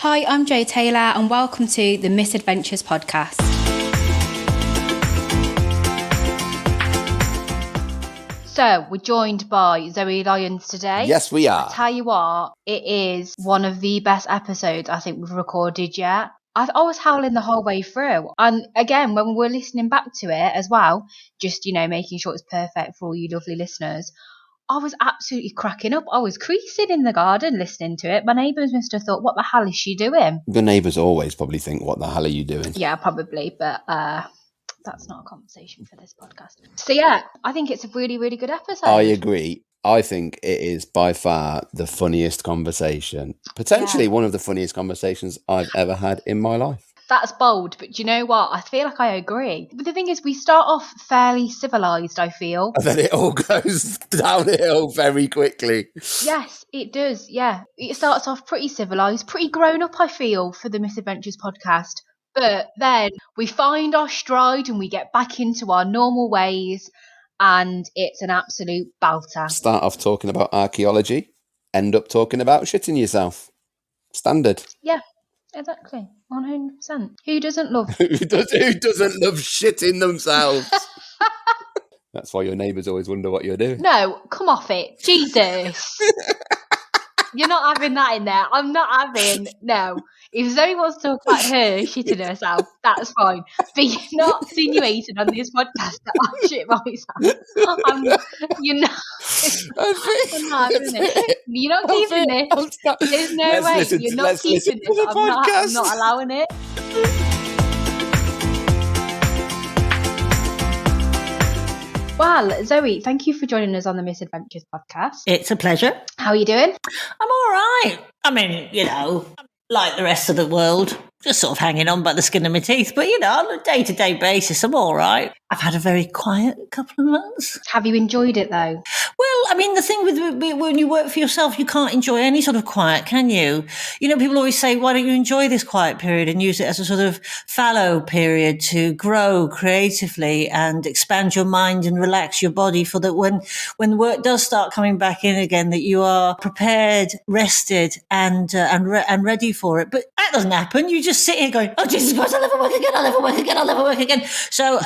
Hi, I'm Jo Taylor and welcome to the Misadventures podcast. So, we're joined by Zoe Lyons today. Yes, we are. I tell you what, it is one of the best episodes I think we've recorded yet. I was howling the whole way through. And again, when we're listening back to it as well, just, making sure it's perfect for all you lovely listeners, I was absolutely cracking up. I was creasing in the garden listening to it. My neighbours must have thought, what the hell is she doing? The neighbours always probably think, what the hell are you doing? Yeah, probably. But that's not a conversation for this podcast. So yeah, I think it's a really, really good episode. I agree. I think it is by far the funniest conversation. Potentially one of the funniest conversations I've ever had in my life. That's bold, but do you know what? I feel like I agree. But the thing is, we start off fairly civilised, I feel. And then it all goes downhill very quickly. Yes, it does, yeah. It starts off pretty civilised, pretty grown up, I feel, for the Misadventures podcast. But then we find our stride and we get back into our normal ways, and it's an absolute belter. Start off talking about archaeology, end up talking about shitting yourself. Standard. Yeah. Exactly, 100%. Who doesn't love? Who doesn't love shitting themselves? That's why your neighbours always wonder what you're doing. No, come off it, Jesus! You're not having that in there. I'm not having. No, if Zoe wants to talk about her shitting herself, that's fine. But you're not insinuating on this podcast that I shit myself. You're not. I'm not having it. You're not keeping this. There's no way. You're not keeping this. I'm not allowing it. Well, Zoe, thank you for joining us on the Misadventures podcast. It's a pleasure. How are you doing? I'm all right. I mean, like the rest of the world, just sort of hanging on by the skin of my teeth. But, on a day-to-day basis, I'm all right. I've had a very quiet couple of months. Have you enjoyed it, though? Well, I mean, the thing with when you work for yourself, you can't enjoy any sort of quiet, can you? People always say, why don't you enjoy this quiet period and use it as a sort of fallow period to grow creatively and expand your mind and relax your body for that when work does start coming back in again, that you are prepared, rested and ready for it. But that doesn't happen. You just sit here going, oh, Jesus Christ, I'll never work again. I'll never work again. I'll never work again. So,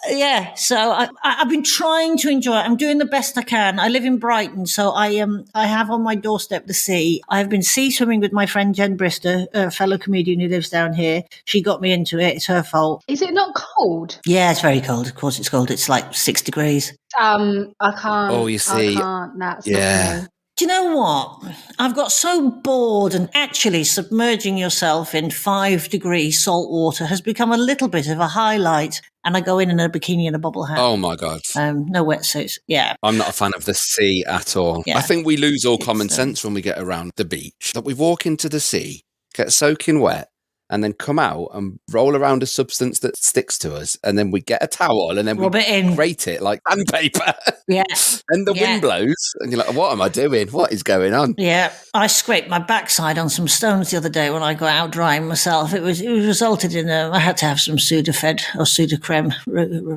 yeah, so I've been trying to enjoy it. I'm doing the best I can. I live in Brighton, so I have on my doorstep the sea. I've been sea swimming with my friend Jen Brister, a fellow comedian who lives down here. She got me into it. It's her fault. Is it not cold? Yeah, it's very cold. Of course it's cold. It's like 6 degrees. I can't. Oh, you see. I can't. That's yeah. Do you know what? I've got so bored, and actually submerging yourself in 5 degrees salt water has become a little bit of a highlight. And I go in a bikini and a bobble hat. Oh, my God. No wetsuits. Yeah. I'm not a fan of the sea at all. Yeah. I think we lose all common sense when we get around the beach. That we walk into the sea, get soaking wet, and then come out and roll around a substance that sticks to us. And then we get a towel and then we grate it like sandpaper. Yeah. And the wind blows and you're like, what am I doing? What is going on? Yeah. I scraped my backside on some stones the other day when I got out drying myself. It resulted in, I had to have some Sudafed or Sudacreme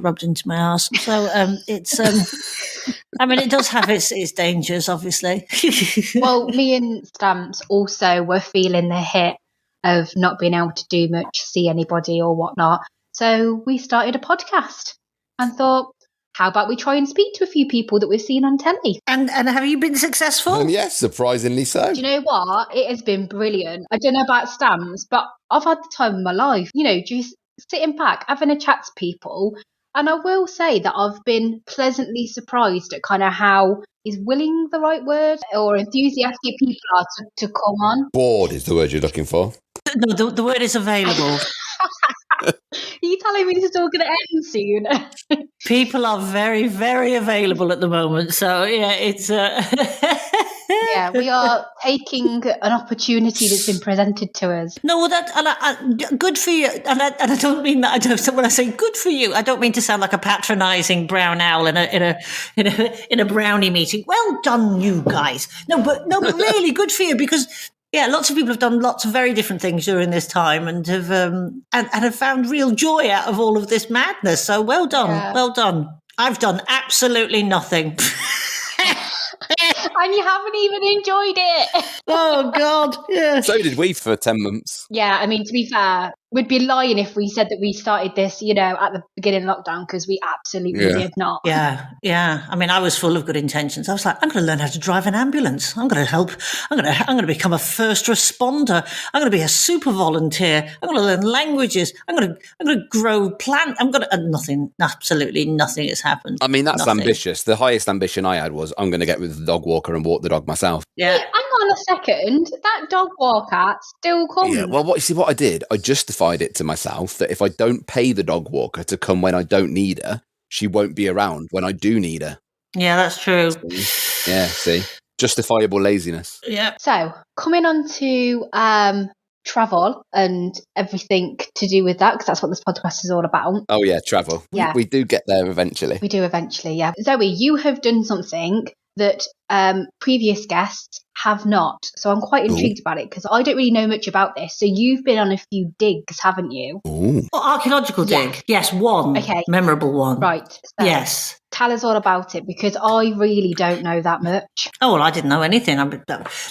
rubbed into my arse. So it's, I mean, it does have its dangers, obviously. Well, me and Stamps also were feeling the hit of not being able to do much, see anybody or whatnot. So we started a podcast and thought, how about we try and speak to a few people that we've seen on telly? And have you been successful? Yes, surprisingly so. Do you know what? It has been brilliant. I don't know about Stamps, but I've had the time of my life, just sitting back, having a chat to people. And I will say that I've been pleasantly surprised at kind of how is willing the right word or enthusiastic people are to come on. Bored is the word you're looking for. No, the word is available. Are you telling me this is all going to end soon? People are very, very available at the moment. So, yeah, it's... Yeah, we are taking an opportunity that's been presented to us. No, good for you. And I don't mean that. When I say good for you, I don't mean to sound like a patronising brown owl in a brownie meeting. Well done, you guys. No, but really good for you because. Yeah, lots of people have done lots of very different things during this time and have and have found real joy out of all of this madness. So well done, well done. I've done absolutely nothing. And you haven't even enjoyed it. Oh, God. Yeah. So did we for 10 months. Yeah, I mean, to be fair, we'd be lying if we said that we started this, at the beginning of lockdown, because we absolutely did not. Yeah. I mean, I was full of good intentions. I was like, I'm going to learn how to drive an ambulance. I'm going to help. I'm going to become a first responder. I'm going to be a super volunteer. I'm going to learn languages. I'm going to grow plants. Absolutely nothing has happened. I mean, that's Nothing. ambitious. The highest ambition I had was I'm going to get with the dog walker and walk the dog myself. Yeah. Wait, hang on a second. That dog walker still comes. Yeah, well, what I did, I justified it to myself that if I don't pay the dog walker to come when I don't need her, she won't be around when I do need her. Yeah, that's true. Yeah, see? Justifiable laziness. Yeah. So, coming on to travel and everything to do with that, because that's what this podcast is all about. Oh, yeah, travel. Yeah. We do get there eventually. We do eventually, yeah. Zoe, you have done something that previous guests have not. So I'm quite intrigued about it because I don't really know much about this. So you've been on a few digs, haven't you? Ooh. Archaeological dig. Yes, one. Okay. Memorable one. Right. So yes. Tell us all about it because I really don't know that much. Oh, well, I didn't know anything.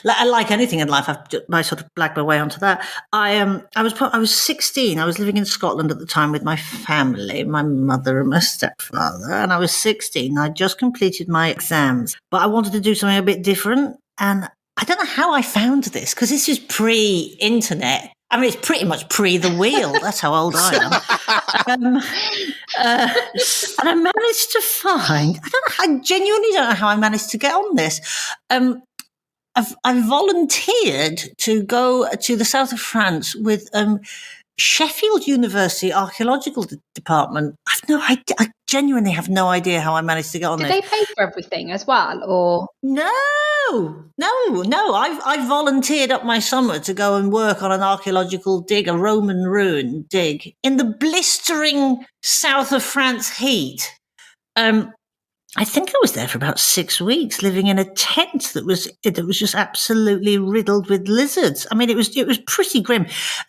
Like anything in life, I sort of blagged my way onto that. I was 16. I was living in Scotland at the time with my family, my mother and my stepfather. And I was 16. I just completed my exams, but I wanted to do something a bit different. And I don't know how I found this because this is pre-internet. I mean, it's pretty much pre the wheel. That's how old I am. And I managed to find, I genuinely don't know how I managed to get on this. I volunteered to go to the south of France with Sheffield University Archaeological Department. I genuinely have no idea how I managed to get on this. Did they pay for everything as well, or no? I volunteered up my summer to go and work on an archaeological dig, a Roman ruin dig in the blistering south of France heat. I think I was there for about 6 weeks, living in a tent that was just absolutely riddled with lizards. I mean, it was pretty grim.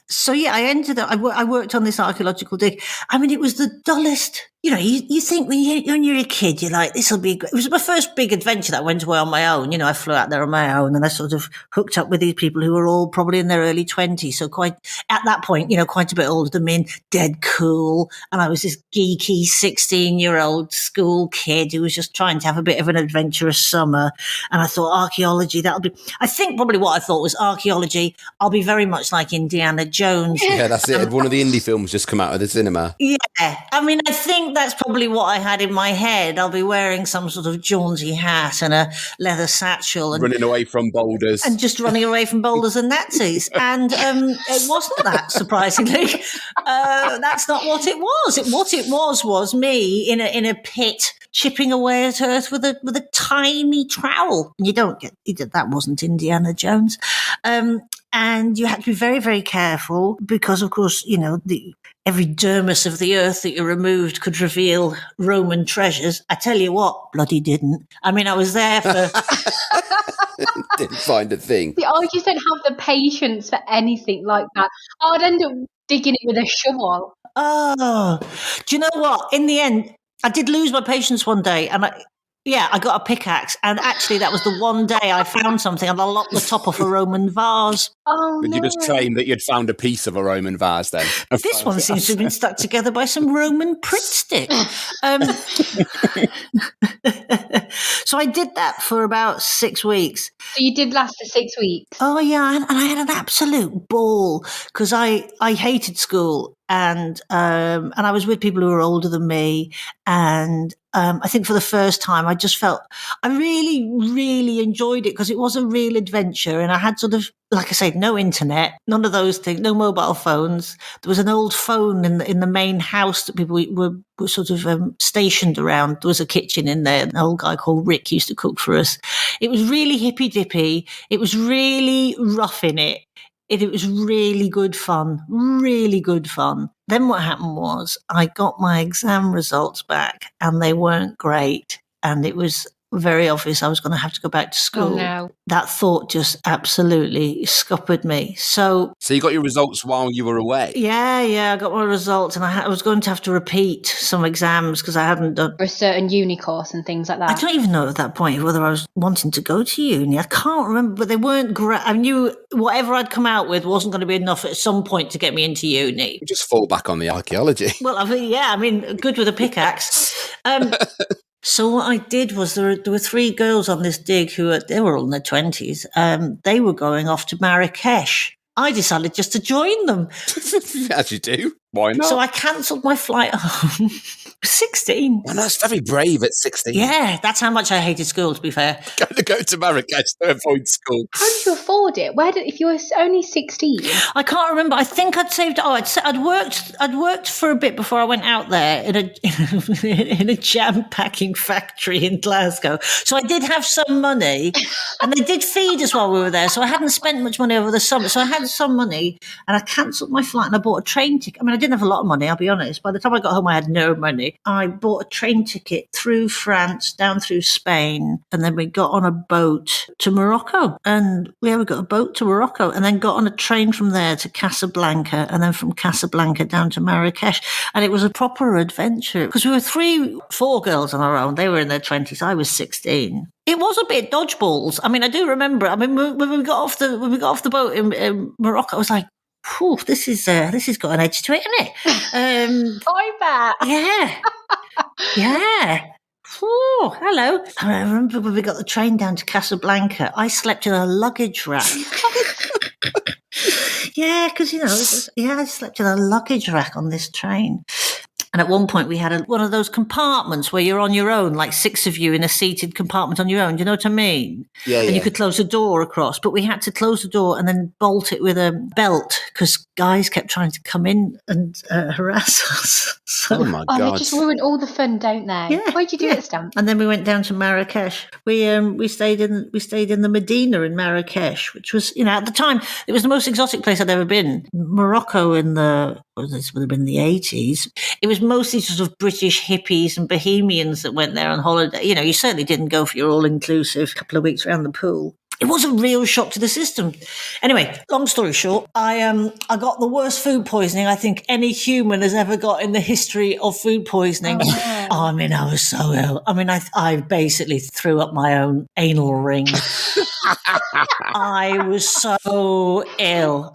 So yeah, I worked on this archaeological dig. I mean, it was the dullest. You think when you're a kid, you're like, this will be great. It was my first big adventure that I went away on my own. I flew out there on my own and I sort of hooked up with these people who were all probably in their early 20s. So quite, at that point, quite a bit older than me, dead cool. And I was this geeky 16-year-old school kid who was just trying to have a bit of an adventurous summer. And I thought archaeology, I think probably what I thought was archaeology. I'll be very much like Indiana Jones. Yeah, that's it. One of the indie films just come out of the cinema. Yeah. I mean, I think that's probably what I had in my head. I'll be wearing some sort of jaunty hat and a leather satchel. And running away from boulders. And just running away from boulders and Nazis. And it wasn't that, surprisingly. That's not what it was. What it was me in a pit chipping away at earth with a tiny trowel. And that wasn't Indiana Jones. And you had to be very, very careful because, of course, every dermis of the earth that you removed could reveal Roman treasures. I tell you what, bloody didn't. I mean, I was there for... Didn't find a thing. See, I just don't have the patience for anything like that. I'd end up digging it with a shovel. Oh, do you know what? In the end, I did lose my patience one day and I got a pickaxe, and actually that was the one day I found something, and I lopped the top off a Roman vase. Oh, Did you just claim that you'd found a piece of a Roman vase then? This one seems to have been stuck together by some Roman Pritt stick. So I did that for about 6 weeks. So you did last for 6 weeks? Oh, yeah, and I had an absolute ball because I hated school. And I was with people who were older than me. And I think for the first time, I just felt I really, really enjoyed it because it was a real adventure. And I had sort of, like I said, no internet, none of those things, no mobile phones. There was an old phone in the main house that people were sort of stationed around. There was a kitchen in there. An old guy called Rick used to cook for us. It was really hippy dippy. It was really rough in it. It was really good fun, really good fun. Then what happened was I got my exam results back and they weren't great. And it was very obvious I was going to have to go back to school. Oh, no. That thought just absolutely scuppered me. So you got your results while you were away? Yeah, I got my results, and I was going to have to repeat some exams because I hadn't done For a certain uni course and things like that. I don't even know at that point whether I was wanting to go to uni. I can't remember, but they weren't great. I knew whatever I'd come out with wasn't going to be enough at some point to get me into uni. You just fall back on the archaeology. Well, I mean, good with a pickaxe. So what I did was there were 3 girls on this dig they were all in their 20s. They were going off to Marrakesh. I decided just to join them. As you do. Why not? So I cancelled my flight home. 16. Well, that's very brave at 16. Yeah, that's how much I hated school, to be fair. Going to go to Marrakesh to avoid school. How did you afford it? If you were only 16? I can't remember. I think I'd saved. I'd worked for a bit before I went out there in a jam packing factory in Glasgow. So I did have some money, and they did feed us while we were there. So I hadn't spent much money over the summer. So I had some money, and I cancelled my flight and I bought a train ticket. I mean, I didn't have a lot of money, I'll be honest. By the time I got home, I had no money. I bought a train ticket through France, down through Spain, and then we got on a boat to Morocco. And we got a boat to Morocco, and then got on a train from there to Casablanca, and then from Casablanca down to Marrakesh. And it was a proper adventure because we were 4 girls on our own. They were in their 20s. I was 16. It was a bit dodgeballs. I mean, I do remember. I mean, when we got off the boat in Morocco, I was like, "Whew, this has got an edge to it, isn't it?" I bet. Yeah. Oh, hello. I remember when we got the train down to Casablanca, I slept in a luggage rack. Yeah, because, I slept in a luggage rack on this train. And at one point we had one of those compartments where you're on your own, like 6 of you in a seated compartment on your own. Do you know what I mean? Yeah. And you could close the door across, but we had to close the door and then bolt it with a belt because guys kept trying to come in and harass us. So, oh my God! They just ruin all the fun, don't they? Yeah, why'd you do it, Stan? And then we went down to Marrakesh. We stayed in the Medina in Marrakesh, which was, at the time it was the most exotic place I'd ever been. Morocco this would have been the 80s. It was mostly sort of British hippies and bohemians that went there on holiday. You certainly didn't go for your all-inclusive couple of weeks around the pool. It was a real shock to the system. Anyway, long story short, I got the worst food poisoning I think any human has ever got in the history of food poisoning. Oh, I mean, I was so ill. I mean, I basically threw up my own anal ring. I was so ill.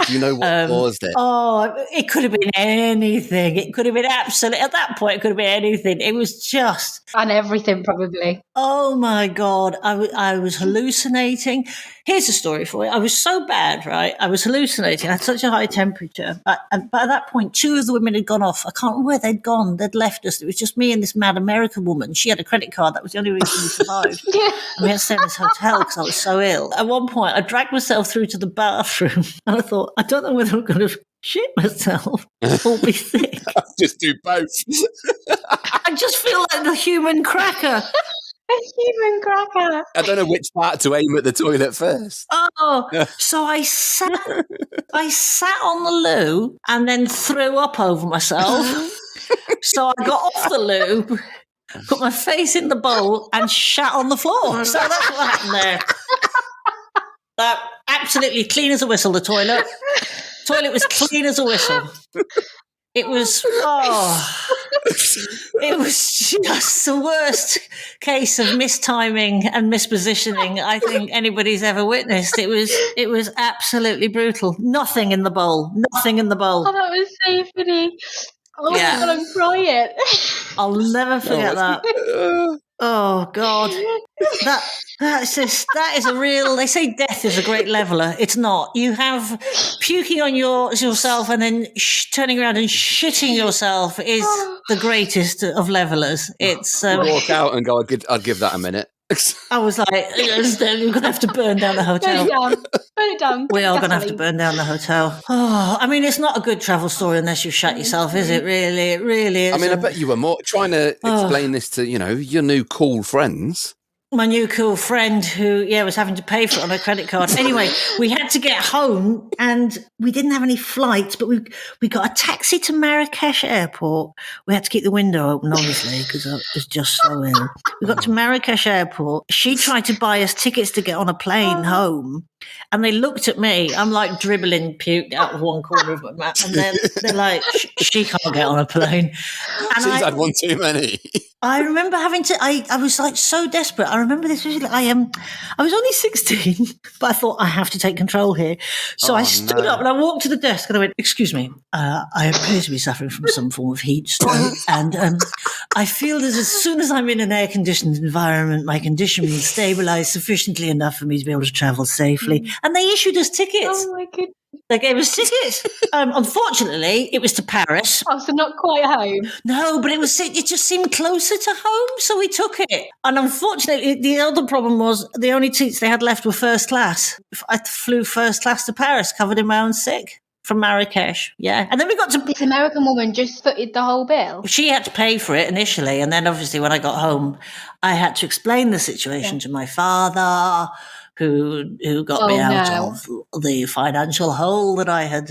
Do you know what caused it? Oh, it could have been anything. It could have been absolutely, at that point, it could have been anything. It was just... And everything, probably. Oh, my God. I was hallucinating. Here's a story for you. I was so bad, right? I was hallucinating. I had such a high temperature. But at that point, 2 of the women had gone off. I can't remember where they'd gone. They'd left us. It was just me and this mad American woman. She had a credit card. That was the only reason we survived. Yeah. And we had to stay in this hotel because I was so ill. At one point, I dragged myself through to the bathroom and I thought, I don't know whether I'm going to shit myself or be sick. Just do both. I just feel like the human cracker. A human cracker. I don't know which part to aim at the toilet first. Oh, so I sat on the loo and then threw up over myself. So I got off the loo, put my face in the bowl and shat on the floor. So that's what happened there. Absolutely clean as a whistle, the toilet. Toilet was clean as a whistle. It was just the worst case of mistiming and mispositioning I think anybody's ever witnessed. It was absolutely brutal. Nothing in the bowl. Oh, that was so funny. Oh, Yeah. my God, I'm crying. I'll never forget that. Oh God, that is a real. They say death is a great leveler. It's not. You have puking on yourself and then turning around and shitting yourself is the greatest of levelers. It's walk out and go. I'd give that a minute. I was like, we're going to have to burn down the hotel. Burn it down. We are going to have to burn down the hotel. Oh, I mean, it's not a good travel story unless you shut yourself, is it? Really, it really is. I mean, I bet you were more trying to explain this to your new cool friends. my new cool friend who, was having to pay for it on her credit card. Anyway, we had to get home and we didn't have any flights, but we got a taxi to Marrakesh airport. We had to keep the window open, obviously, because I was just so ill. We got to Marrakesh airport. She tried to buy us tickets to get on a plane home. And they looked at me. I'm like dribbling puke out of one corner of my mouth. And they're like, she can't get on a plane. And She's had one too many. I remember having to, I was like so desperate. I remember this vividly. I was only 16, but I thought I have to take control here. So I stood up and I walked to the desk and I went, excuse me, I appear to be suffering from some form of heat stroke. And I feel that as soon as I'm in an air-conditioned environment, my condition will stabilize sufficiently enough for me to be able to travel safely. And they issued us tickets. Oh my goodness. They gave us tickets. Unfortunately, it was to Paris. Oh, so not quite home. No, but it just seemed closer to home, so we took it. And unfortunately, the other problem was the only seats they had left were first class. I flew first class to Paris, covered in my own sick. From Marrakesh, yeah. And then we got to... This American woman just footed the whole bill? She had to pay for it initially, and then obviously when I got home, I had to explain the situation to my father, who got me out of the financial hole that I had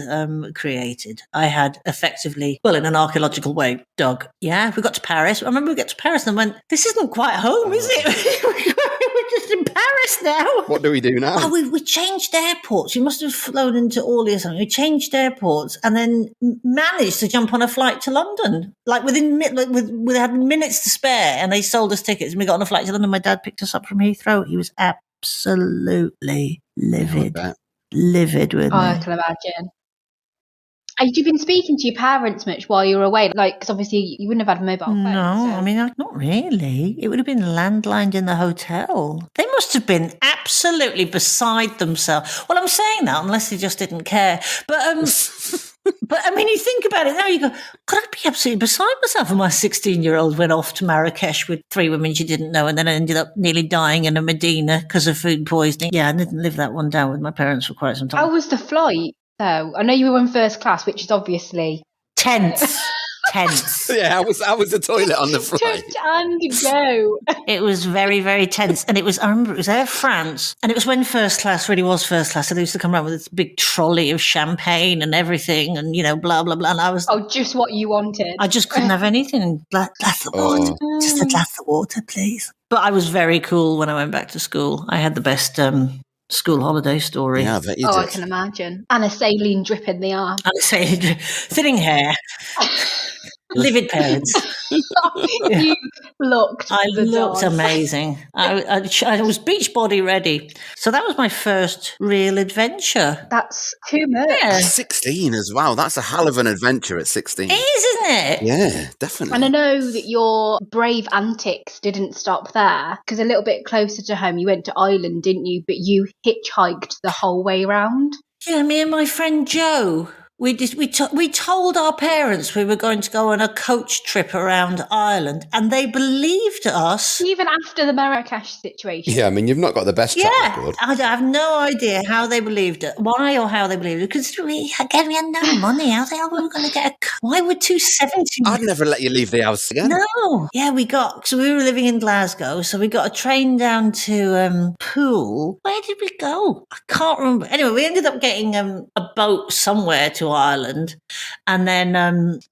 created. I had effectively, well, in an archaeological way, dug. Yeah, we got to Paris. I remember we got to Paris and went, this isn't quite home, is it? We're just in Paris now. What do we do now? Oh, we changed airports. We must have flown into Orly or something. We changed airports and then managed to jump on a flight to London. Like we had minutes to spare and they sold us tickets and we got on a flight to London. My dad picked us up from Heathrow. He was absolutely livid. Livid with me. I can imagine. Had you been speaking to your parents much while you were away? Like, because obviously you wouldn't have had a mobile phone. No, so. I mean, not really. It would have been landlined in the hotel. They must have been absolutely beside themselves. Well, I'm saying that unless they just didn't care. But I mean, you think about it now, you go, could I be absolutely beside myself when my 16-year-old went off to Marrakesh with 3 women she didn't know and then ended up nearly dying in a Medina because of food poisoning? Yeah, I didn't live that one down with my parents for quite some time. How was the flight, though? I know you were in first class, which is obviously... Tense. Yeah, how was the toilet on the flight? Touch and go. It was very, very tense. And I remember it was Air France. And it was when first class really was first class. So they used to come around with this big trolley of champagne and everything and, blah, blah, blah. And I was... Oh, just what you wanted. I just couldn't have anything. Glass of water. Just a glass of water, please. But I was very cool when I went back to school. I had the best... school holiday story. Yeah, I bet you did. I can imagine. And a saline drip in the arm. And a saline drip. Thinning hair. Livid parents. You looked. I looked amazing. I was beach body ready. So that was my first real adventure. That's too much. Yeah. 16 as well. That's a hell of an adventure at 16. It is, isn't it? Yeah, definitely. And I know that your brave antics didn't stop there, because a little bit closer to home, you went to Ireland, didn't you? But you hitchhiked the whole way round. Yeah, me and my friend Joe. We told our parents we were going to go on a coach trip around Ireland, and they believed us. Even after the Marrakesh situation. Yeah, I mean, you've not got the best track record. I have no idea how they believed it. Why or how they believed it? Because we had no money. How the hell were we going to get why would 270? I'd never let you leave the house again. No. Yeah, so we were living in Glasgow, so we got a train down to Poole. Where did we go? I can't remember. Anyway, we ended up getting a boat somewhere to Ireland, and then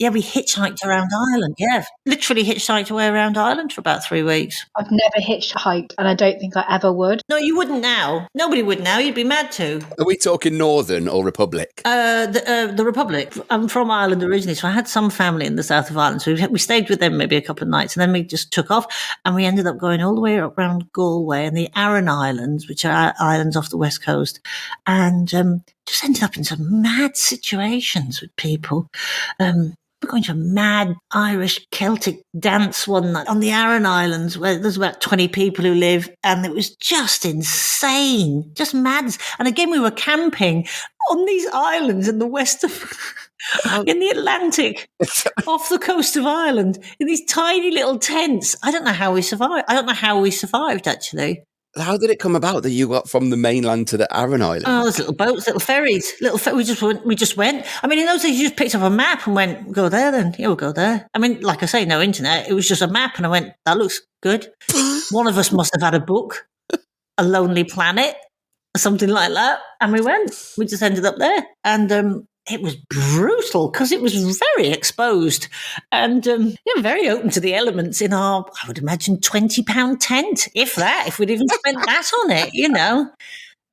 we hitchhiked around Ireland. Yeah, literally hitchhiked away around Ireland for about 3 weeks. I've never hitchhiked, and I don't think I ever would. No, you wouldn't now. Nobody would now. You'd be mad to. Are we talking Northern or Republic? The Republic. I'm from Ireland originally, so I had some family in the south of Ireland. So we stayed with them maybe a couple of nights, and then we just took off, and we ended up going all the way up around Galway and the Aran Islands, which are islands off the west coast, and just ended up in some mad situations with people. We're going to a mad Irish Celtic dance one night on the Aran Islands where there's about 20 people who live, and it was just insane, just madness. And again, we were camping on these islands in the west of... in the Atlantic, off the coast of Ireland, in these tiny little tents. I don't know how we survived. Actually. How did it come about that you got from the mainland to the Aran Islands? Oh, there's little boats, little ferries, we just went. I mean, in those days, you just picked up a map and went, go there then. Yeah, we'll go there. I mean, like I say, no internet. It was just a map and I went, that looks good. One of us must have had a book, A Lonely Planet, or something like that. And we went. We just ended up there. And it was brutal because it was very exposed and very open to the elements in our, I would imagine, £20 tent, if we'd even spent that on it,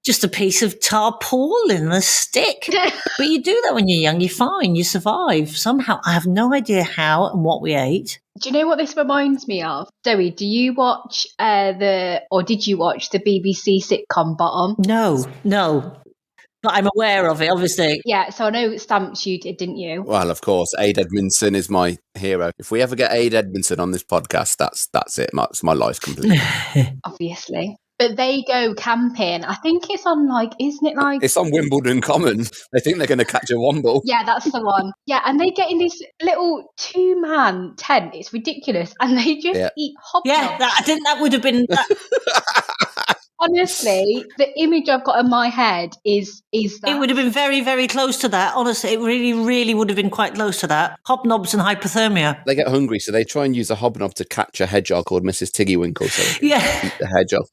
just a piece of tarpaulin and a stick. But you do that when you're young, you're fine, you survive. Somehow, I have no idea how and what we ate. Do you know what this reminds me of? Zoe, do you watch did you watch the BBC sitcom Bottom? No. But I'm aware of it, obviously. Yeah, so I know Stamps you did, didn't you? Well, of course, Aid Edmondson is my hero. If we ever get Aid Edmondson on this podcast, that's it. It's my life completely. Obviously. But they go camping. I think it's on isn't it like... It's on Wimbledon Common. They think they're going to catch a womble. Yeah, that's the one. Yeah, and they get in this little 2-man tent. It's ridiculous. And they just eat hobnobs. Yeah, I think that would have been... Honestly, the image I've got in my head is that. It would have been very, very close to that. Honestly, it really, really would have been quite close to that. Hobnobs and hypothermia. They get hungry, so they try and use a hobnob to catch a hedgehog called Mrs. Tiggywinkle. So they can eat the hedgehog.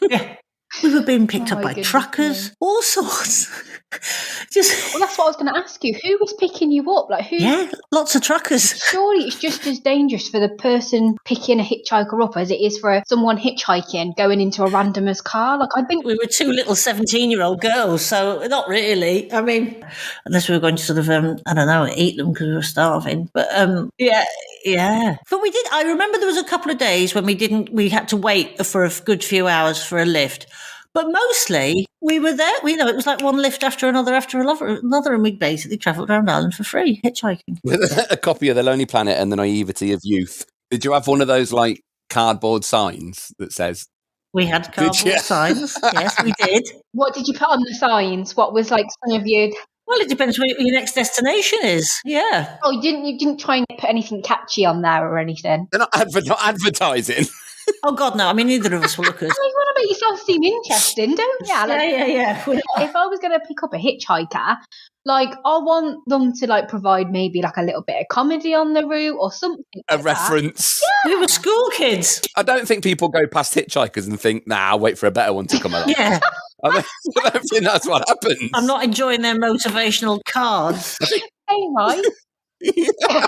Yeah. We were being picked up by truckers, all sorts. Well, that's what I was going to ask you. Who was picking you up? Who? Yeah, lots of truckers. Surely it's just as dangerous for the person picking a hitchhiker up as it is for someone hitchhiking going into a randomer's car. I think we were two little 17-year-old girls, so not really. I mean, unless we were going to sort of, I don't know, eat them because we were starving. But yeah. But we did. I remember there was a couple of days when we had to wait for a good few hours for a lift. But mostly we were there. It was like one lift after another, and we basically travelled around Ireland for free, hitchhiking. With a copy of The Lonely Planet and the Naivety of Youth. Did you have one of those cardboard signs that says? We had cardboard signs. Yes, we did. What did you put on the signs? What was some of your? Well, it depends where your next destination is. Yeah. Oh, you didn't try and put anything catchy on there or anything. They're not advertising. Oh God, no! I mean, neither of us were lookers. You want to make yourself seem interesting, don't you? Yeah. If I was going to pick up a hitchhiker, I want them to provide maybe a little bit of comedy on the route or something. A reference. Yeah. We were school kids. I don't think people go past hitchhikers and think, "Nah, I'll wait for a better one to come along." Yeah. I don't think that's what happens. I'm not enjoying their motivational cards. Hey, right. Yeah.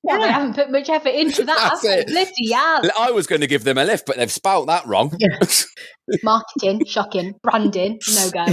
Well, they haven't put much effort into that. Bloody hell. I was going to give them a lift, but they've spout that wrong. Yeah. Marketing, shocking. Branding, no go.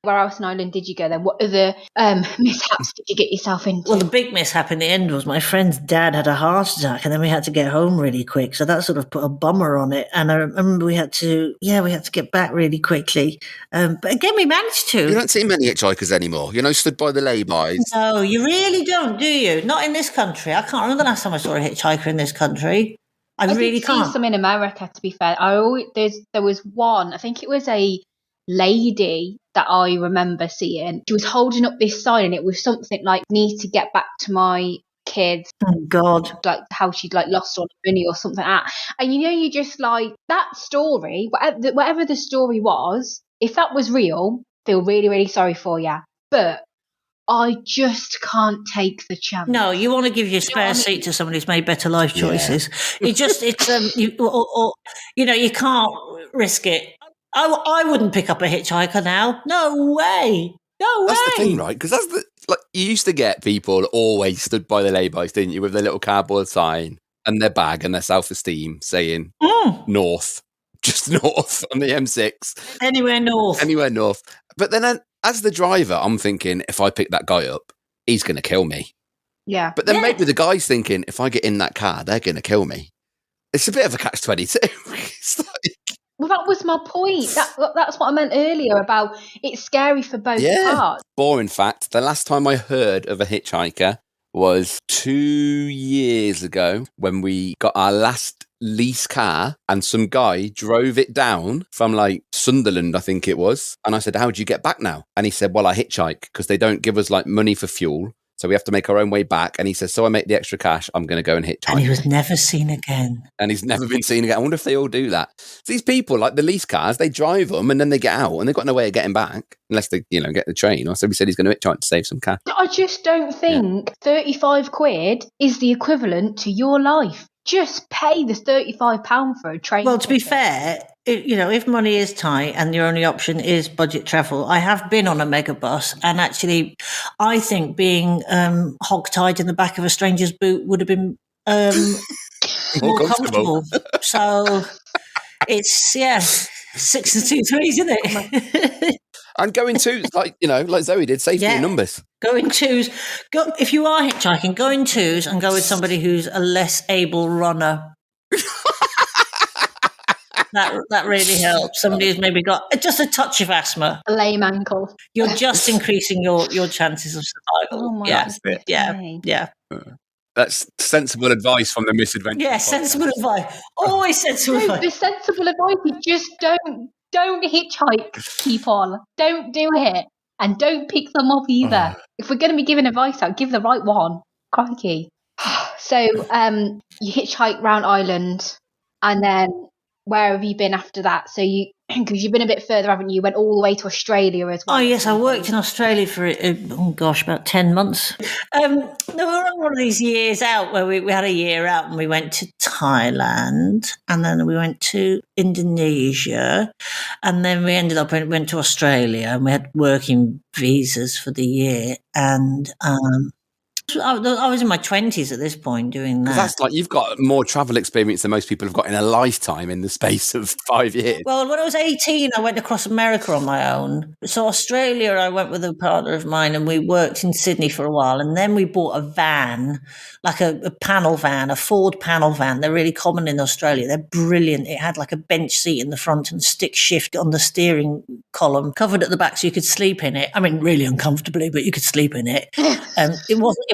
Where else in Ireland did you go then? What other mishaps did you get yourself into? Well, the big mishap in the end was my friend's dad had a heart attack and then we had to get home really quick. So that sort of put a bummer on it. And I remember we had to get back really quickly. But again, we managed to. You don't see many hitchhikers anymore, stood by the lay-bys. No, you really don't, do you? Not in this country. I can't remember the last time I saw a hitchhiker in this country. I really can't. See some in America, to be fair. There was one, I think it was a lady that I remember seeing. She was holding up this sign and it was something like, need to get back to my kids. Oh God. How she'd lost all the money or something like that. And you just that story, whatever the story was, if that was real, feel really, really sorry for you. But I just can't take the chance. No, you want to give your spare seat to somebody who's made better life choices. Yeah. You can't risk it. I wouldn't pick up a hitchhiker now. No way. That's the thing, right? Because that's you used to get people always stood by the lay-bys, didn't you, with their little cardboard sign and their bag and their self-esteem saying north, just north on the M6. Anywhere north. But then as the driver, I'm thinking, if I pick that guy up, he's going to kill me. Yeah. But then maybe the guy's thinking, if I get in that car, they're going to kill me. It's a bit of a catch-22. It's well, that was my point. That's what I meant earlier about it's scary for both parts. Boring fact, the last time I heard of a hitchhiker was 2 years ago when we got our last lease car and some guy drove it down from Sunderland, I think it was. And I said, how'd you get back now? And he said, well, I hitchhike because they don't give us money for fuel. So we have to make our own way back. And he says, so I make the extra cash. I'm going to go and hitchhike. And he was never seen again. And he's never been seen again. I wonder if they all do that. These people, like the lease cars, they drive them and then they get out and they've got no way of getting back unless they, get the train. Or so he said he's going to hitchhike to save some cash. I just don't think 35 quid is the equivalent to your life. Just pay the £35 for a train. Well, to be fair, if money is tight and your only option is budget travel, I have been on a megabus, and actually, I think being hog-tied in the back of a stranger's boot would have been more comfortable. So it's 6 and 2 3s, isn't it? And go in twos, like Zoe did, safety in numbers. Go in twos. If you are hitchhiking, go in twos and go with somebody who's a less able runner. That really helps. Somebody who's maybe got just a touch of asthma, a lame ankle. You're just increasing your chances of survival. Oh my God. Yeah. That's sensible advice from the Misadventure. Yeah, sensible advice. Always sensible advice. The sensible advice is just don't hitchhike, people. Don't do it. And don't pick them up either. If we're going to be giving advice out, give the right one. Crikey. So you hitchhike round Ireland, and then where have you been after that? So because you've been a bit further, haven't you? You went all the way to Australia as well. Oh, yes, I worked in Australia for, about 10 months. We were on one of these years out where we had a year out, and we went to Thailand, and then we went to Indonesia, and then we went to Australia, and we had working visas for the year. And I was in my 20s at this point doing that. That's like, you've got more travel experience than most people have got in a lifetime in the space of 5 years. Well, when I was 18, I went across America on my own. So Australia, I went with a partner of mine, and we worked in Sydney for a while. And then we bought a van, like a panel van, a Ford panel van. They're really common in Australia. They're brilliant. It had like a bench seat in the front and stick shift on the steering column, covered at the back so you could sleep in it. I mean, really uncomfortably, but you could sleep in it.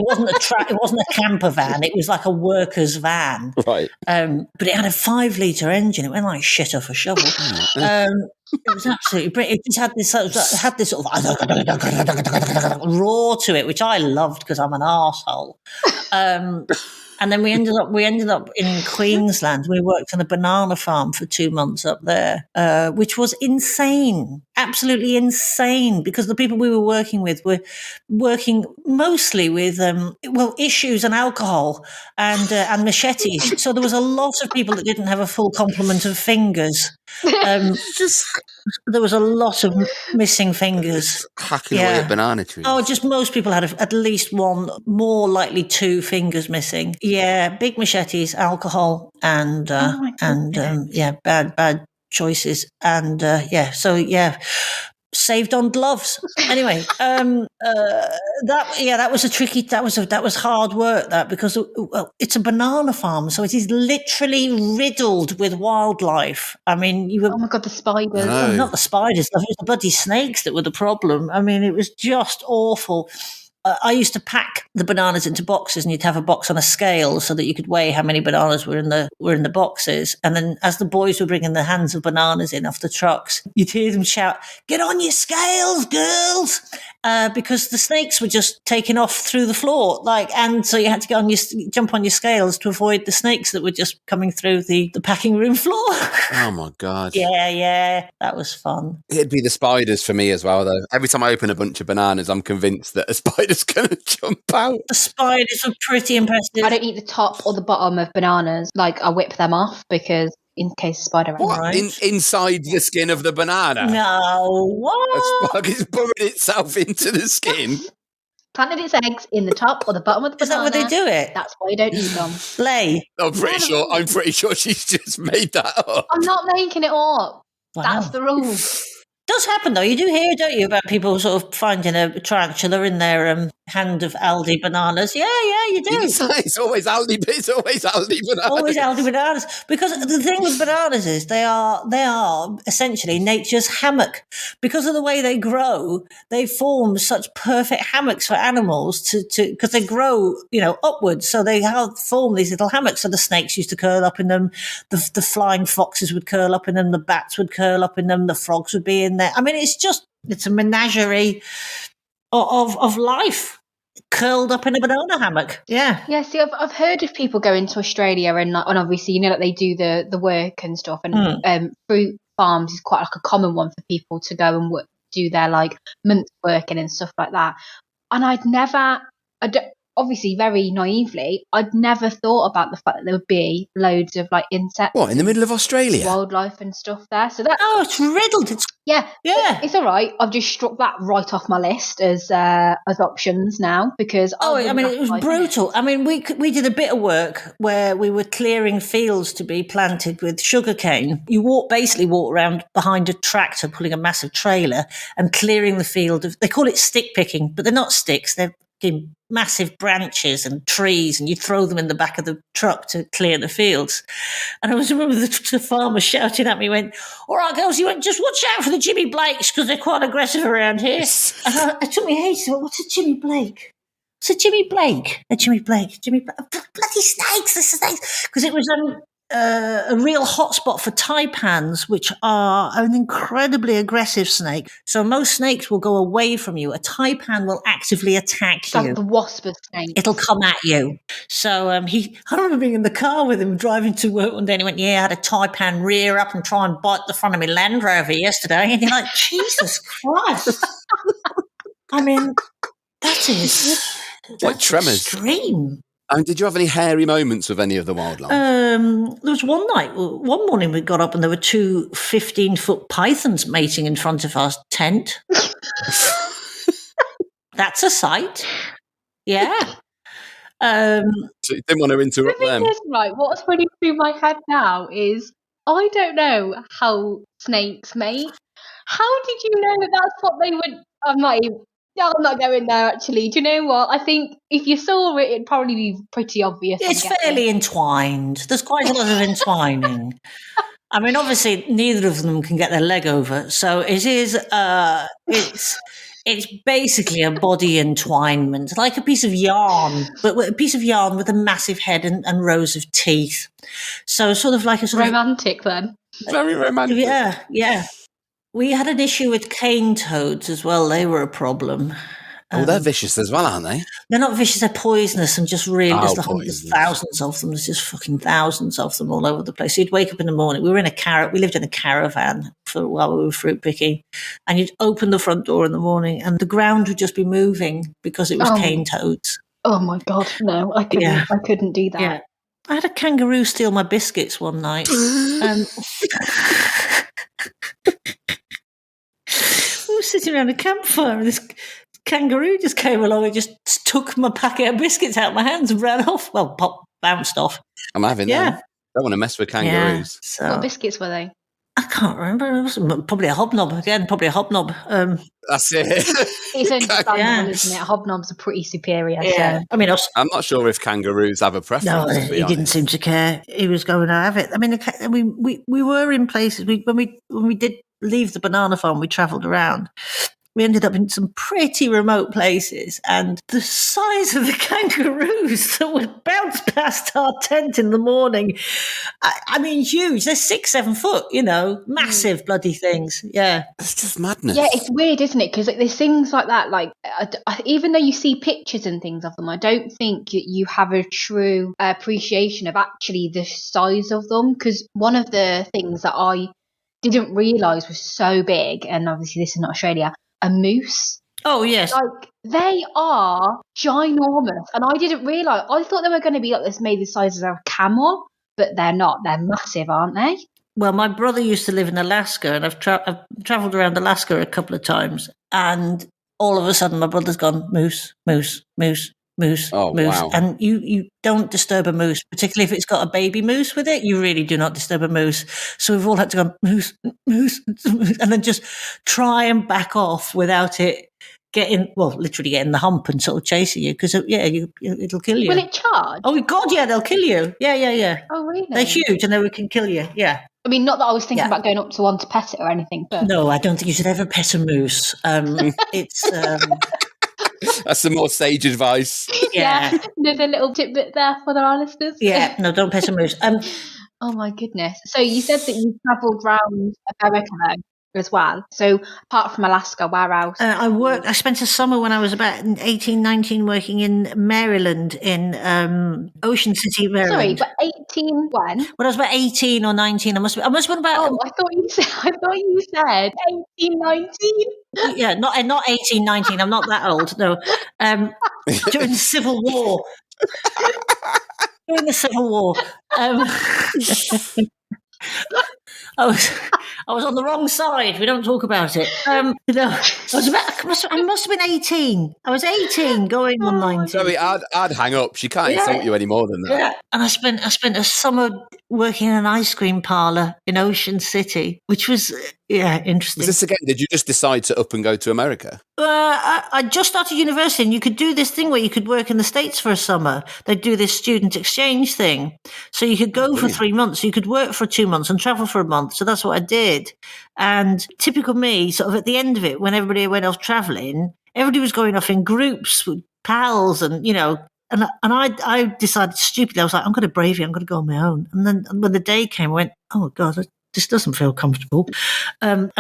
It wasn't a camper van. It was like a worker's van. Right. But it had a 5-litre engine. It went like shit off a shovel. It was absolutely brilliant. It just had this sort of roar to it, which I loved because I'm an arsehole. And then we ended up in Queensland. We worked on a banana farm for 2 months up there, which was insane, absolutely insane, because the people we were working with were working mostly with issues and alcohol and machetes. So there was a lot of people that didn't have a full complement of fingers. There was a lot of missing fingers. Hacking away at banana trees. Oh, just most people had at least one, more likely 2 fingers missing. Yeah, big machetes, alcohol, and bad choices, and saved on gloves. Anyway, that was hard work, because it's a banana farm, so it is literally riddled with wildlife. I mean, oh my God, the spiders! Well, not the spiders, it was the bloody snakes that were the problem. I mean, it was just awful. I used to pack the bananas into boxes, and you'd have a box on a scale so that you could weigh how many bananas were in the boxes. And then as the boys were bringing the hands of bananas in off the trucks, you'd hear them shout, "Get on your scales, girls!" Because the snakes were just taking off through the floor. And so you had to jump on your scales to avoid the snakes that were just coming through the packing room floor. Oh my God. Yeah, that was fun. It'd be the spiders for me as well, though. Every time I open a bunch of bananas, I'm convinced that a spider's going to jump out. The spiders were pretty impressive. I don't eat the top or the bottom of bananas. I whip them off because in case a spider runs. What? Right? Inside the skin of the banana? No, what? A spug is burrowed itself into the skin. Planted its eggs in the top or the bottom of the banana. Is that where they do it? That's why you don't eat them. Lay. I'm pretty sure she's just made that up. I'm not making it up. Wow. That's the rule. Does happen though. You do hear, don't you, about people sort of finding a tarantula in their hand of Aldi bananas? Yeah, you do. It's always Aldi. It's always Aldi bananas. Always Aldi bananas. Because the thing with bananas is they are essentially nature's hammock. Because of the way they grow, they form such perfect hammocks for animals because they grow, upwards. So they form these little hammocks. So the snakes used to curl up in them. The flying foxes would curl up in them. The bats would curl up in them. The frogs would be in there. I mean, it's a menagerie of life. curled up in a banana hammock. Yeah. Yeah, see, I've heard of people going to Australia and obviously, like they do the work and stuff, and fruit farms is quite like a common one for people to go and do their like month's working and stuff like that. And obviously very naively, I'd never thought about the fact that there would be loads of like insects. What, in the middle of Australia? Wildlife and stuff there. So that it's riddled. Yeah. It's all right. I've just struck that right off my list as options now because it was brutal. I mean, we did a bit of work where we were clearing fields to be planted with sugarcane. You basically walk around behind a tractor pulling a massive trailer and clearing the field they call it stick picking, but they're not sticks. They're massive branches and trees, and you throw them in the back of the truck to clear the fields. And I remember the farmer shouting at me, went, "All right, girls, you just watch out for the Jimmy Blakes because they're quite aggressive around here." And I took my head and said, "What's a Jimmy Blake?" I said, "Jimmy Blake." Jimmy Blake. Bloody snakes, the snakes. Because it was a real hotspot for taipans, which are an incredibly aggressive snake. So most snakes will go away from you. A taipan will actively attack you. Like the wasp of snakes. It'll come at you. So I remember being in the car with him driving to work one day, and he went, "Yeah, I had a taipan rear up and try and bite the front of my Land Rover yesterday." And you're like, Jesus Christ. I mean, that's like tremors. Extreme. Did you have any hairy moments with any of the wildlife? There was one morning we got up and there were two 15-foot pythons mating in front of our tent. That's a sight. Yeah. So you didn't want to interrupt them. Right, what's running through my head now is I don't know how snakes mate. How did you know that that's what they would? I'm not going there, actually. Do you know what? I think if you saw it, it'd probably be pretty obvious. It's fairly entwined. There's quite a lot of entwining. I mean, obviously, neither of them can get their leg over. So it is, it's basically a body entwinement, like a piece of yarn, but a piece of yarn with a massive head and rows of teeth. So sort of like a sort romantic then. Very romantic. Yeah. We had an issue with cane toads as well. They were a problem. They're vicious as well, aren't they? They're not vicious. They're poisonous, and just really, there's thousands of them. There's just fucking thousands of them all over the place. So you'd wake up in the morning. We lived in a caravan while we were fruit picking, and you'd open the front door in the morning, and the ground would just be moving because it was cane toads. Oh my God, no! I couldn't do that. Yeah. I had a kangaroo steal my biscuits one night. We were sitting around a campfire, and this kangaroo just came along and just took my packet of biscuits out of my hands and ran off. Well, bounced off. I'm having them. Don't want to mess with kangaroos. Yeah, so. What biscuits were they? I can't remember. It was probably a hobnob again. That's it. It's understandable, isn't it? Hobnobs are pretty superior. Yeah. So. I mean, I'm not sure if kangaroos have a preference. No, he didn't seem to care. He was going to have it. I mean, we were in places. When we did leave the banana farm, we travelled around. We ended up in some pretty remote places, and the size of the kangaroos that would bounce past our tent in the morning, I mean, huge. They're 6-7 foot, massive bloody things. Yeah. It's just madness. Yeah, it's weird, isn't it? Because there's things like that, like, even though you see pictures and things of them, I don't think you have a true appreciation of actually the size of them. Because one of the things that I didn't realise was so big, and obviously this is not Australia, a moose. Oh, yes. Like, they are ginormous. And I didn't realise. I thought they were going to be like this, maybe the size of a camel, but they're not. They're massive, aren't they? Well, my brother used to live in Alaska, and I've travelled around Alaska a couple of times, and all of a sudden my brother's gone, moose, moose, moose, moose, oh, moose. Wow. And you don't disturb a moose, particularly if it's got a baby moose with it. You really do not disturb a moose. So we've all had to go, moose, moose, moose, and then just try and back off without it literally getting the hump and sort of chasing you, because, it'll kill you. Will it charge? Oh, God, yeah, they'll kill you. Yeah. Oh, really? They're huge, and they can kill you, yeah. I mean, not that I was thinking about going up to one to pet it or anything, but... No, I don't think you should ever pet a moose. It's... That's some more sage advice. Yeah. There's a little tidbit there for our listeners. Yeah, no, don't pet a moose. Oh, my goodness. So you said that you travelled around America, though. as well. So apart from Alaska, where else? I spent a summer when I was about 18, 19 working in Maryland, in Ocean City, Maryland. Sorry, but 18 when? When I was about 18 or 19, I must have been about... Oh, I thought you said 18, 19. Yeah, not 18, 19. I'm not that old, no. During the Civil War. During the Civil War. I was on the wrong side. We don't talk about it. I must have been 18. I was 18 going on 19. Zoe, I'd hang up. She can't insult you any more than that. Yeah. And I spent a summer working in an ice cream parlor in Ocean City, which was interesting. Was this again? Did you just decide to up and go to America? I just started university, and you could do this thing where you could work in the States for a summer. They'd do this student exchange thing. So you could go for 3 months, you could work for 2 months and travel for a month. So that's what I did. And typical me, sort of at the end of it, when everybody went off traveling, everybody was going off in groups with pals and, and I decided stupidly, I was like, I'm going to brave it. I'm going to go on my own. And then when the day came, I went, oh God, this doesn't feel comfortable. And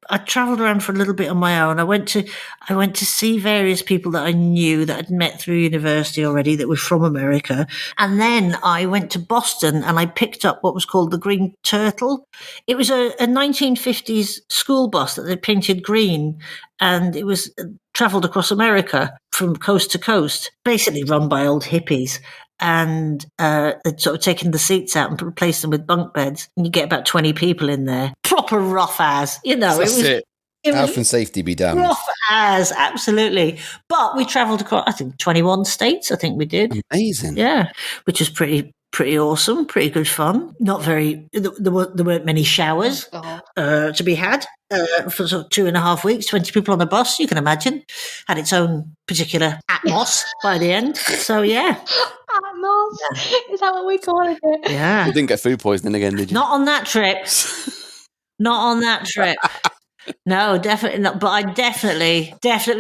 I travelled around for a little bit on my own. I went to see various people that I knew that I'd met through university already that were from America. And then I went to Boston and I picked up what was called the Green Turtle. It was a 1950s school bus that they painted green, and it was travelled across America from coast to coast, basically run by old hippies. And they'd sort of taken the seats out and replaced them with bunk beds. And you get about 20 people in there. Proper rough as, That's it. Health and safety be damned. Rough as, absolutely. But we travelled across, I think, 21 states, I think we did. Amazing. Yeah, which was pretty awesome, pretty good fun. Not very, there weren't many showers to be had. For sort of 2.5 weeks, 20 people on the bus, you can imagine, had its own particular atmos by the end. So, yeah. Atmos? Is that what we call it? Yeah. You didn't get food poisoning again, did you? Not on that trip. Not on that trip. No, definitely not. But I definitely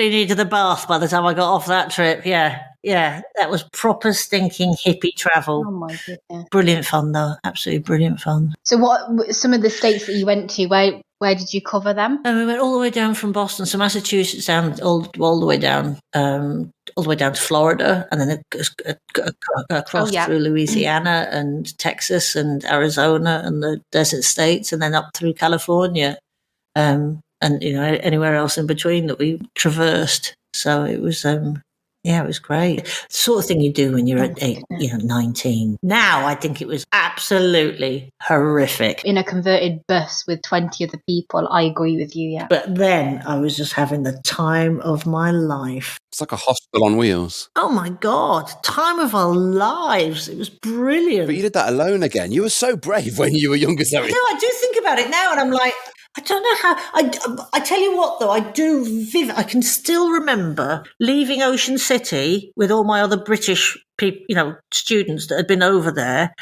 needed a bath by the time I got off that trip. Yeah. That was proper stinking hippie travel. Oh my goodness. Brilliant fun, though. Absolutely brilliant fun. So what, some of the states that you went to, where did you cover them? And we went all the way down from Boston, so Massachusetts, down all the way down, all the way down to Florida, and then across through Louisiana and Texas and Arizona and the desert states, and then up through California, and anywhere else in between that we traversed. So it was. Yeah, it was great. The sort of thing you do when you're at 19. Now, I think it was absolutely horrific. In a converted bus with 20 other people, I agree with you, yeah. But then I was just having the time of my life. It's like a hospital on wheels. Oh my God, time of our lives. It was brilliant. But you did that alone again. You were so brave when you were younger, Zoe. No, I do think about it now, and I'm like, I don't know how. I tell you what, though, I can still remember leaving Ocean City with all my other British people, students that had been over there.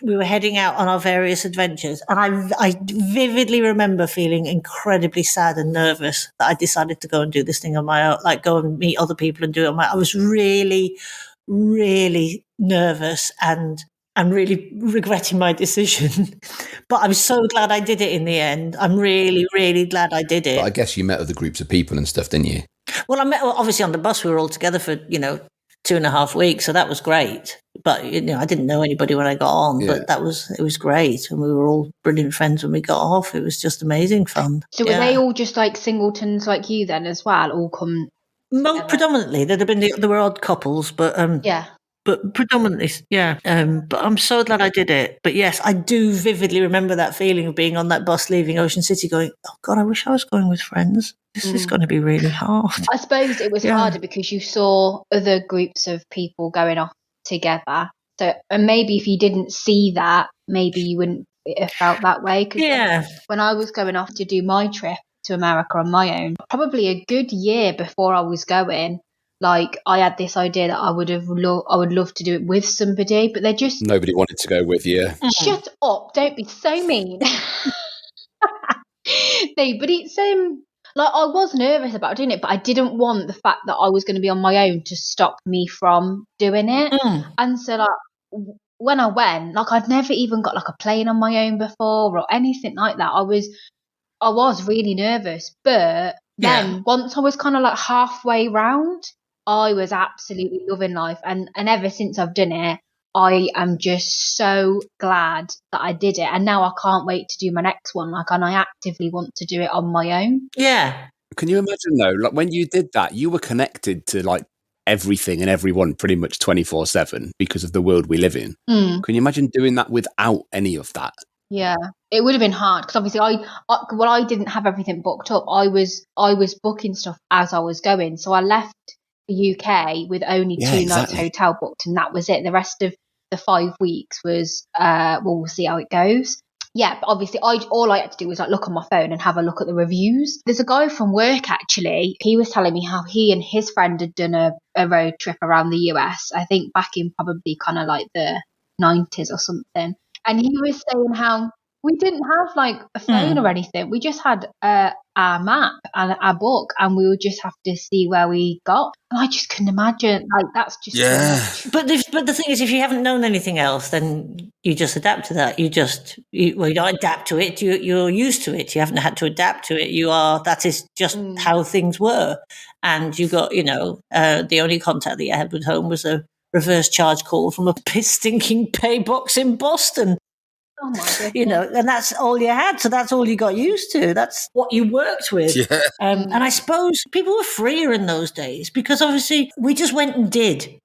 We were heading out on our various adventures, and I vividly remember feeling incredibly sad and nervous that I decided to go and do this thing on my own, like go and meet other people and do it on my own. I was really, really nervous and really regretting my decision. But I'm so glad I did it in the end. I'm really, really glad I did it. But I guess you met other groups of people and stuff, didn't you? Well, obviously on the bus, we were all together for, 2.5 weeks. So that was great. But, I didn't know anybody when I got on, but it was great. And we were all brilliant friends when we got off. It was just amazing fun. So were they all just like singletons like you then as well, all come together? Predominantly. There were odd couples, but yeah. But predominantly, yeah. But I'm so glad I did it. But yes, I do vividly remember that feeling of being on that bus leaving Ocean City going, oh God, I wish I was going with friends. This is going to be really hard. I suppose it was harder because you saw other groups of people going off together. So, and maybe if you didn't see that, maybe you wouldn't have felt that way. Cause when I was going off to do my trip to America on my own, probably a good year before I was going, like I had this idea that I would love to do it with somebody, but nobody wanted to go with you. Shut up! Don't be so mean. No, but it's like I was nervous about doing it, but I didn't want the fact that I was going to be on my own to stop me from doing it. And so like when I went, like I'd never even got like a plane on my own before or anything like that. I was I was really nervous, but then once I was kind of like halfway round, I was absolutely loving life. And ever since I've done it, I am just so glad that I did it. And now I can't wait to do my next one. Like, and I actively want to do it on my own. Yeah. Can you imagine though, like when you did that, you were connected to like everything and everyone pretty much 24/7 because of the world we live in. Can you imagine doing that without any of that? Yeah, it would have been hard because obviously I didn't have everything booked up. I was booking stuff as I was going. So I left the UK with only 2 nights hotel booked, and that was it. The rest of the 5 weeks was well, we'll see how it goes. Yeah, but obviously all I had to do was like look on my phone and have a look at the reviews. There's a guy from work actually. He was telling me how he and his friend had done a road trip around the US. I think back in probably kind of like the 90s or something. And he was saying how we didn't have like a phone or anything. We just had our map and our book, and we would just have to see where we got. And I just couldn't imagine. Like, that's just too much. But the thing is, if you haven't known anything else, then you just adapt to that. You don't adapt to it. You're used to it. You haven't had to adapt to it. That is just how things were. And you got, the only contact that you had with home was a reverse charge call from a piss stinking pay box in Boston. Oh my goodness. And that's all you had. So that's all you got used to. That's what you worked with. Yeah. And I suppose people were freer in those days because obviously we just went and did.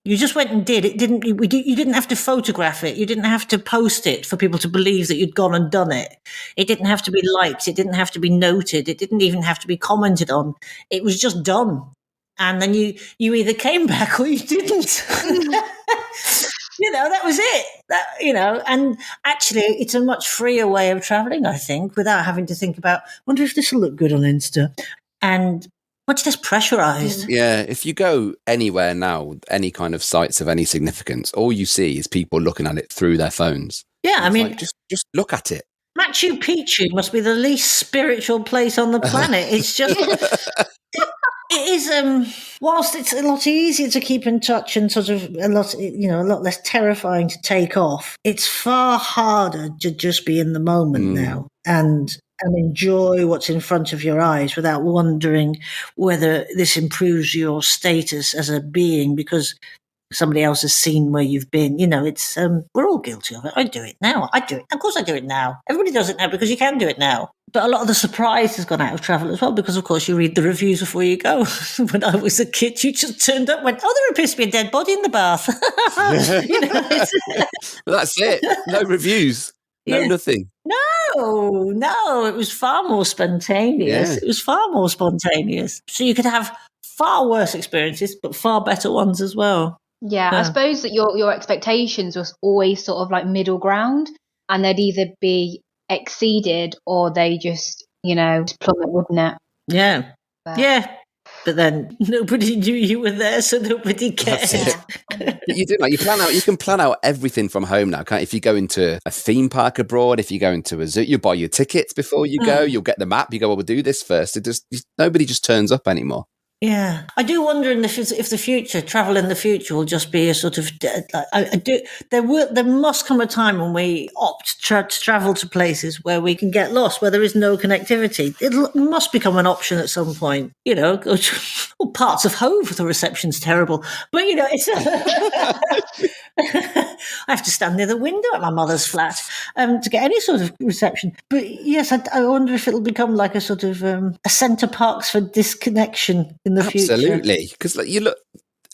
You just went and did. You didn't have to photograph it. You didn't have to post it for people to believe that you'd gone and done it. It didn't have to be liked. It didn't have to be noted. It didn't even have to be commented on. It was just done. And then you either came back or you didn't. That was it. And actually it's a much freer way of traveling, I think, without having to think about, wonder if this will look good on Insta, and much less pressurized. Yeah, if you go anywhere now, any kind of sites of any significance, all you see is people looking at it through their phones. Yeah, I mean, like, just look at it. Machu Picchu must be the least spiritual place on the planet. It's just it is, whilst it's a lot easier to keep in touch and sort of a lot less terrifying to take off, it's far harder to just be in the moment now and enjoy what's in front of your eyes without wondering whether this improves your status as a being because somebody else has seen where you've been. It's we're all guilty of it. I do it now. I do it. Of course I do it now. Everybody does it now because you can do it now. But a lot of the surprise has gone out of travel as well because, of course, you read the reviews before you go. When I was a kid, you just turned up and went, there appears to be a dead body in the bath. That's it. No reviews. No, nothing. No, it was far more spontaneous. Yeah. It was far more spontaneous. So you could have far worse experiences, but far better ones as well. Yeah, I suppose that your expectations was always sort of like middle ground, and they'd either be exceeded or they just, plummet, wouldn't it? Yeah. But then nobody knew you were there, so nobody cared. You do, you can plan out everything from home now, can't you? If you go into a theme park abroad, if you go into a zoo, you buy your tickets before you go, you'll get the map, you go, we'll do this first. Nobody just turns up anymore. Yeah, I do wonder if the future travel in the future will just be a sort of. There must come a time when we opt to travel to places where we can get lost, where there is no connectivity. It must become an option at some point. Parts of Hove, the reception's terrible, but it's. I have to stand near the window at my mother's flat to get any sort of reception. But yes, I wonder if it'll become like a sort of a centre parks for disconnection in the future. Absolutely, because you look.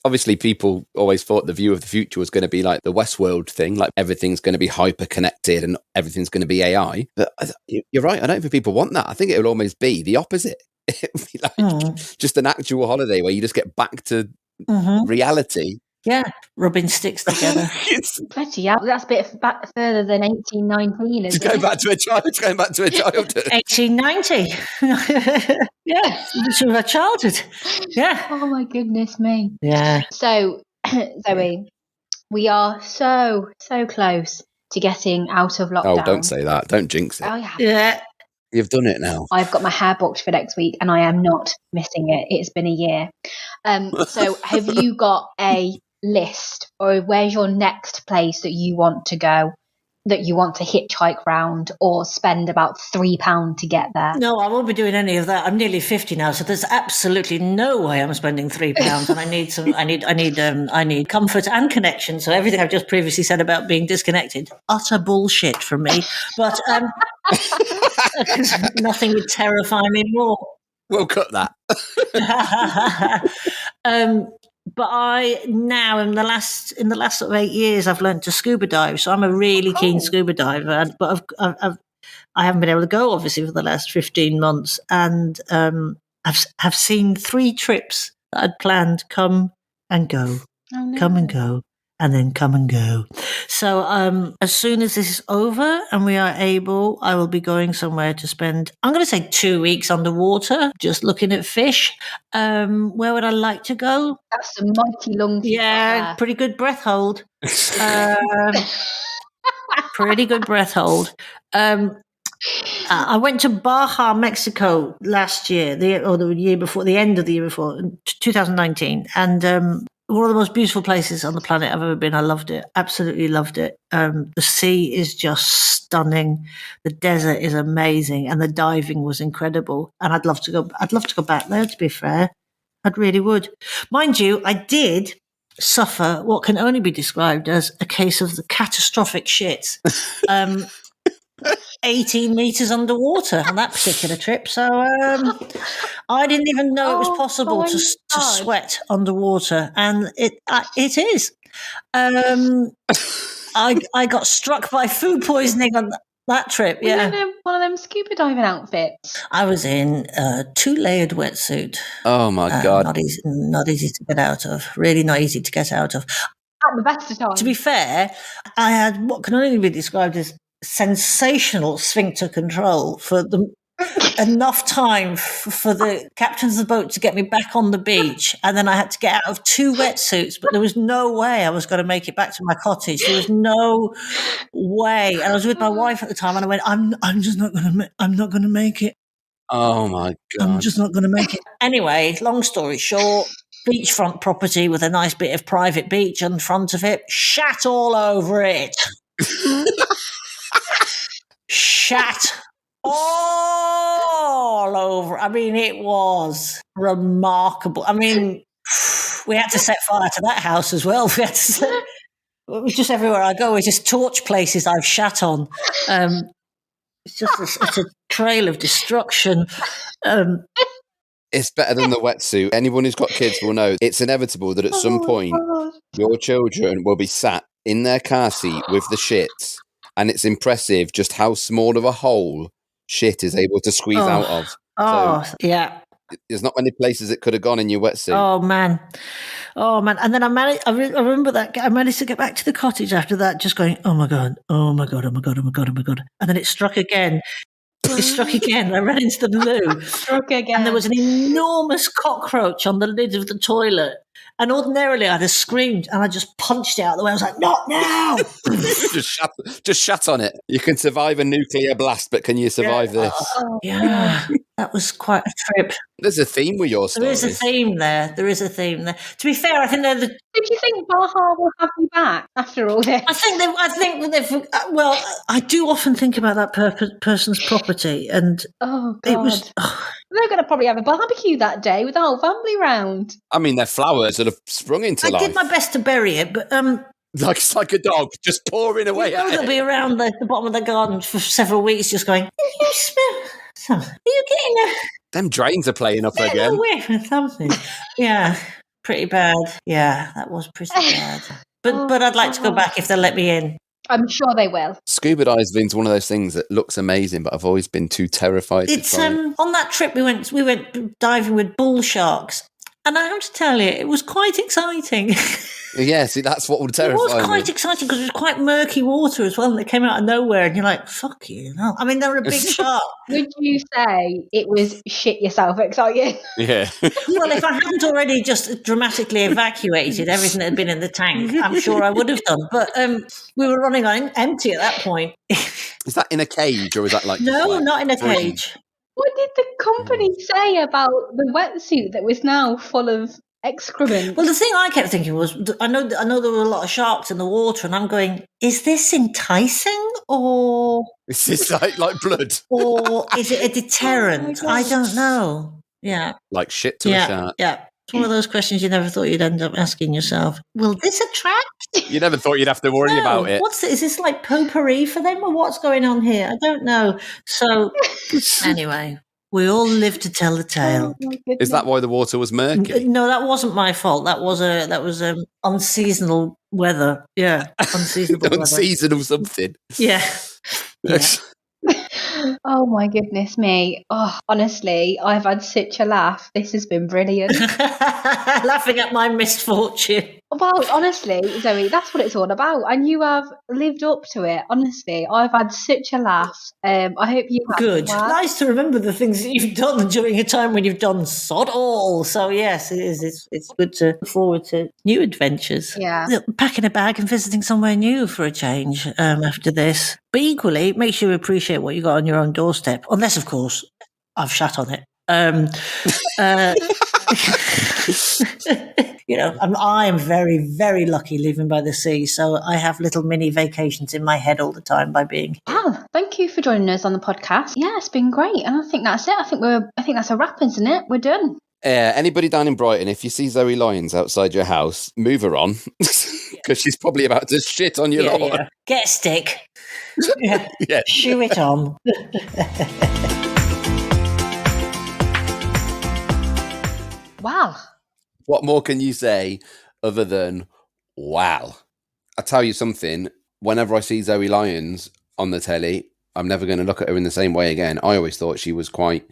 Obviously, people always thought the view of the future was going to be like the Westworld thing, like everything's going to be hyper connected and everything's going to be AI. But you're right. I don't think people want that. I think it will almost be the opposite. It'll be like just an actual holiday where you just get back to reality. Yeah, rubbing sticks together. Bloody hell, that's a bit back further than 1819, isn't it? Going back to a childhood. 1890. Yeah, sort of a childhood. Yeah. Oh my goodness me. Yeah. So, Zoe, we are so close to getting out of lockdown. Oh, don't say that. Don't jinx it. Oh, yeah. Yeah. You've done it now. I've got my hair booked for next week and I am not missing it. It's been a year. So have you got a list, or where's your next place that you want to go? that you want to hitchhike round or spend about £3 to get there? No, I won't be doing any of that. I'm nearly 50 now, so there's absolutely no way I'm spending £3. And I need I need comfort and connection. So everything I've just previously said about being disconnected, utter bullshit from me. But nothing would terrify me more. We'll cut that. But I now in the last sort of 8 years, I've learned to scuba dive. So I'm a really keen scuba diver. But I haven't been able to go obviously for the last 15 months, and I've seen 3 trips that I'd planned come and go, come and go, and then come and go. So as soon as this is over and we are able, I will be going somewhere to spend, I'm going to say 2 weeks underwater, just looking at fish. Where would I like to go? That's a mighty long trip. Yeah, pretty good breath hold. Pretty good breath hold. I went to Baja, Mexico last year, the year before, the end of the year before, 2019, and one of the most beautiful places on the planet I've ever been. I loved it, absolutely loved it. The sea is just stunning, the desert is amazing, and the diving was incredible. And I'd love to go back there. To be fair, I really would. Mind you, I did suffer what can only be described as a case of the catastrophic shits. 18 meters underwater on that particular trip. So I didn't even know it was possible to sweat underwater, and it is. I got struck by food poisoning on that trip. Yeah, you in one of them scuba diving outfits? I was in a 2-layered wetsuit. Oh my God! Not easy to get out of. Really not easy to get out of. At the best of times. To be fair, I had what can only be described as sensational sphincter control for enough time for the captains of the boat to get me back on the beach, and then I had to get out of 2 wetsuits, but there was no way I was going to make it back to my cottage. There was no way, and I was with my wife at the time, and I went, I'm just not going to make it. Oh my God! I'm just not going to make it. Anyway, long story short, beachfront property with a nice bit of private beach in front of it, shat all over it. Shat all over. I mean, it was remarkable. I mean, we had to set fire to that house as well. It was just everywhere I go. It's just torch places I've shat on. It's a trail of destruction. It's better than the wetsuit. Anyone who's got kids will know it's inevitable that at some point your children will be sat in their car seat with the shits. And it's impressive just how small of a hole shit is able to squeeze out of. Yeah. There's not many places it could have gone in your wetsuit. Oh man. And then I remember that I managed to get back to the cottage after that, just going, oh my God. And then it struck again. It struck again. I ran into the loo. Struck again. And there was an enormous cockroach on the lid of the toilet. And ordinarily I'd have screamed and I just punched it out of the way. I was like, not now! just shut on it. You can survive a nuclear blast, but can you survive this? Yeah, that was quite a trip. There's a theme with your stories. There is a theme there. To be fair, I think they're the... Did you think Baja will have you back after all this? I think they've... Well, I do often think about that person's property, and it was... They're going to probably have a barbecue that day with the whole family round. I mean, they're flowers that have sprung into life. I did my best to bury it, but... It's like a dog just pouring away. They'll be around the bottom of the garden for several weeks just going, you smell something. Are you getting them drains are playing up again. Away from something. Yeah, pretty bad. Yeah, that was pretty bad. But I'd like to go back if they'll let me in. I'm sure they will. Scuba diving's one of those things that looks amazing, but I've always been too terrified to try. On that trip we went diving with bull sharks, and I have to tell you, it was quite exciting. Yeah, see, that's what would terrify me. It was quite exciting because it was quite murky water as well, and they came out of nowhere, and you're like, fuck you. No. I mean, they were a big shark. Would you say it was shit yourself exciting? Yeah. Well, if I hadn't already just dramatically evacuated everything that had been in the tank, I'm sure I would have done. But we were running on empty at that point. Is that in a cage, or is that like... No, not in a cage. What did the company say about the wetsuit that was now full of excrement? Well, the thing I kept thinking was, I know there were a lot of sharks in the water, and I'm going, is this enticing or Is this like blood? or is it a deterrent? Oh my I God. don't know. Yeah. Like shit to a shark. Yeah. It's one of those questions you never thought you'd end up asking yourself. Will this attract? You never thought you'd have to worry about it. Is this like potpourri for them, or what's going on here? I don't know. So anyway, we all live to tell the tale. Oh my Is that goodness. why the water was murky? No, that wasn't my fault. That was unseasonal weather. Yeah, unseasonable weather. Unseasonal something. Yeah. Oh my goodness me. Oh, honestly, I've had such a laugh. This has been brilliant. Laughing at my misfortune. Well, honestly, Zoe, that's what it's all about. And you have lived up to it. Honestly, I've had such a laugh. I hope you have. Good. as well. Nice to remember the things that you've done during a time when you've done sod all. So yes, it is. It's good to look forward to new adventures. Yeah. Packing a bag and visiting somewhere new for a change after this. But equally, it makes you appreciate what you got on your own doorstep. Unless, of course, I've shat on it. You know, I am very, very lucky living by the sea, so I have little mini vacations in my head all the time by being here. Well, thank you for joining us on the podcast. Yeah, it's been great, and I think that's it. I think that's a wrap, isn't it? We're done. Anybody down in Brighton, if you see Zoe Lyons outside your house, move her on because she's probably about to shit on your lawn. Yeah. Get a stick. Yeah. Shoo it on. Wow. What more can you say other than wow? I tell you something, whenever I see Zoe Lyons on the telly, I'm never going to look at her in the same way again. I always thought she was quite,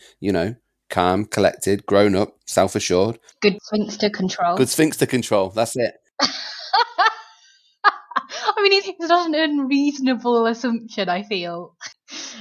calm, collected, grown up, self-assured. Good sphincter control. Good sphincter control. That's it. I mean, it's not an unreasonable assumption, I feel,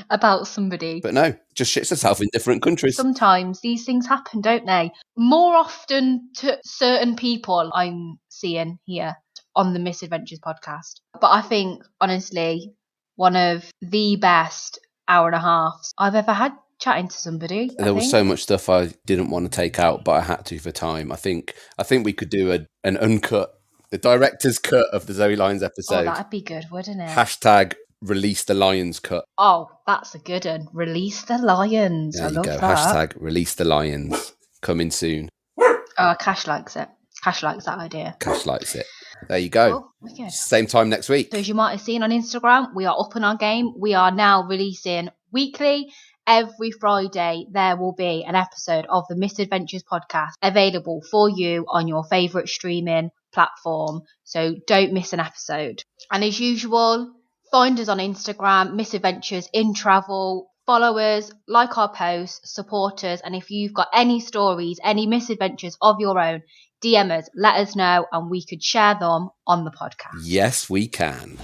about somebody. But no, just shits herself in different countries. Sometimes these things happen, don't they? More often to certain people I'm seeing here on the Misadventures podcast. But I think, honestly, one of the best hour and a halves I've ever had chatting to somebody. There was so much stuff I didn't want to take out, but I had to for time. I think we could do an uncut, the director's cut of the Zoe Lyons episode. Oh, that'd be good, wouldn't it? Hashtag release the Lions cut. Oh, that's a good one. Release the Lions. There I you love go. that. Hashtag release the Lions. Coming soon. Oh, Cash likes it. Cash likes that idea. Cash likes it. There you go. Oh, okay. Same time next week. So as you might have seen on Instagram, we are up on our game. We are now releasing weekly. Every Friday, there will be an episode of the Misadventures podcast available for you on your favourite streaming platform. So don't miss an episode. And as usual, find us on Instagram, Misadventures in Travel. Follow us, like our posts, support us. And if you've got any stories, any misadventures of your own, DM us, let us know, and we could share them on the podcast. Yes, we can.